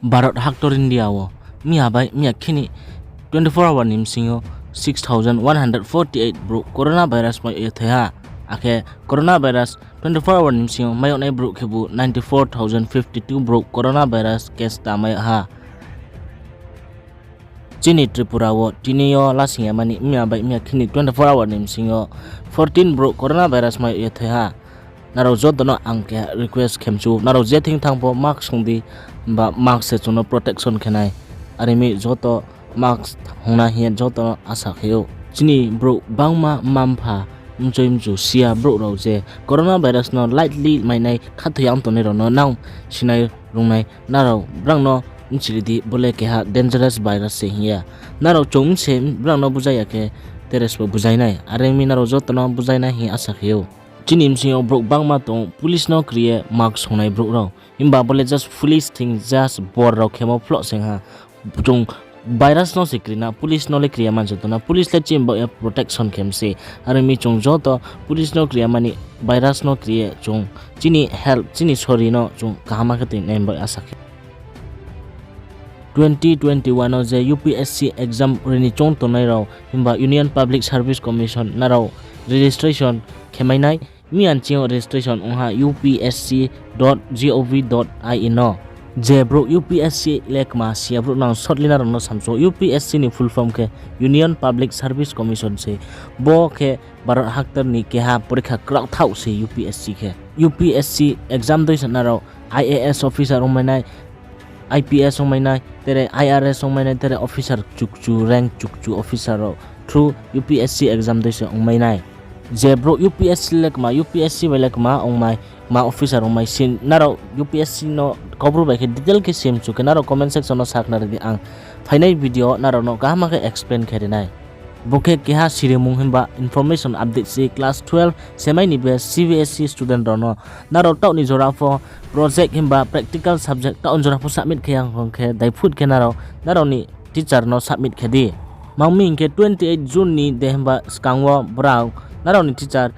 Barat Haktor India wo Mia by Mia Kini 24-hour Nimsingo 6,148 bro coronavirus may ethea ake coronavirus 24-hour Nimsingo mayon ay bro kebu 94,052 bro coronavirus case tamay ha Chini Tripura wo tiniyo lasing mani Mia by Mia Kini 24-hour Nimsingo 14 bro coronavirus may ethea naro jodono angke request kemchu naro jeting thangpo mask sungdi ba mask se chuno protection khenai arimi joto mask hona hian joto asa kheu chini bro bangma mampha mchoimchu sia bro ro je coronavirus no lightly mainai khathiyam to ne ro no naw sinai rungnai naro brangno mchiridi bole ke ha dangerous virus se hiya naro chomse brangno bujaya ke teres bo bujainai arimi naro joto no bujainai hi asa kheu Chinim sing brok bang matong police no kriye marks honai brok raw imba bole just police thing just bor raw khemo plot sing ha chung virus no sikrina police no le kriya man jotona police le chimbo protection kemse armi chung joto police no kriya mani virus no kriye chung chini help chini sorry no chung kahama khate nemba asak 2021 no je UPSC exam rini chung tonai raw imba Union Public Service Commission na raw registration khemainai mian chio registration ongha upsc.gov.in no je bro UPSC lekma sia bro nang sotlina no samso UPSC ni full form ke Union Public Service Commission se bo ke Barat Haktar ni ke ha porikha krak thau se UPSC exam doi sanaro IAS officer omainai IPS omainai tere IRS omainai tere officer chukchu rank chukchu officer through UPSC exam doi se omainai je bro UPSC lekma UPSC lekma ongmai ma officer ongmai sin naro UPSC no kobru ba ke detail ke sim chu ke naro comment section no sakna di ang final video naro no kahma ke explain kherenai boke ke ha siremung himba information update se class 12 semai ni be CBSE student no naro taw ni jora fo project himba practical subject taw jora fo submit ke yang ke dai food ke naro ni teacher no submit khedi mangming ke 28 June ni de himba skangwa brau naro ni teacher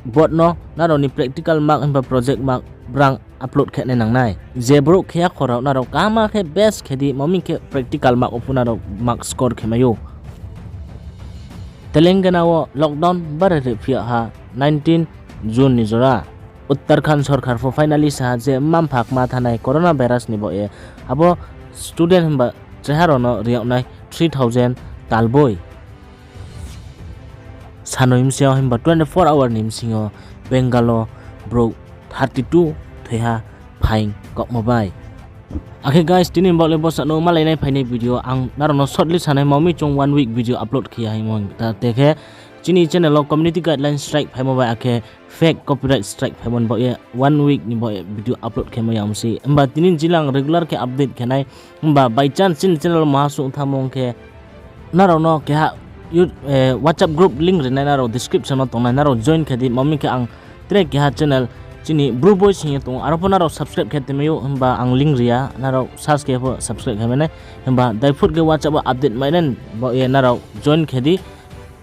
board no naro ni practical mark himba project mark brang upload khene nang nai je bro khya khorau naro kama khe best khedi mami ke practical mark opuna ro mark score khemayo Telangana wo lockdown bare phia ha 19 June ni jora Uttarakhand sarkar fo finally sa je mamphak ma thanai coronavirus ni bo abo student himba cheharo no riak nai 3000 talboi Sanoim seo himba 24-hour nimsingo Bengalo bro 32 theha phaing kok mobai Okay guys tini bole bosa no malai nai phainai video ang narono shortly sanai mami chong 1 week video upload khiya himong ta tekhe chini channel lo community guideline strike phai mobai akhe fake copyright strike phaimon bo 1 week ni bo video upload khema yamsi himba tinin jilang regular ke update khenai himba by chance chin channel mahasu thamong ke narono ke ha WhatsApp group link re naro description no tong naro join khadi mami ke ang track ke ha channel chini bro boy sing tong aropo naro subscribe khate meyo himba ang link ria naro search ke fo subscribe khamene himba dai foot ke WhatsApp update mainen bo naro join khadi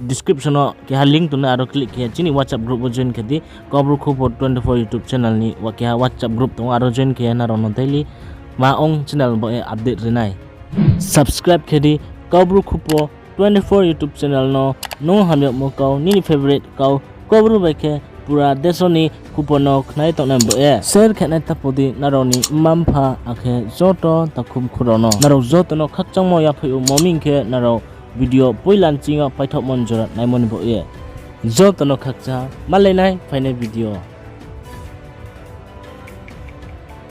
description no ke ha link to na aro click ke chini WhatsApp group join khadi Khupo Khupo 24 YouTube channel ni wa ke ha WhatsApp group tong aro join ke naro no daily ma ong channel bo update renai subscribe khadi Khupo 24 YouTube channel no hamyok mo kau nini favorite kau kobru baike pura desoni Khupo no khnai to na bo share khnai tapodi naroni mampha akhe joto takhum khurono naro joto no khakchang mo ya pheu moming ke naro video poilan chinga paithok mon jora naimon bo joto no khakcha malai nai final video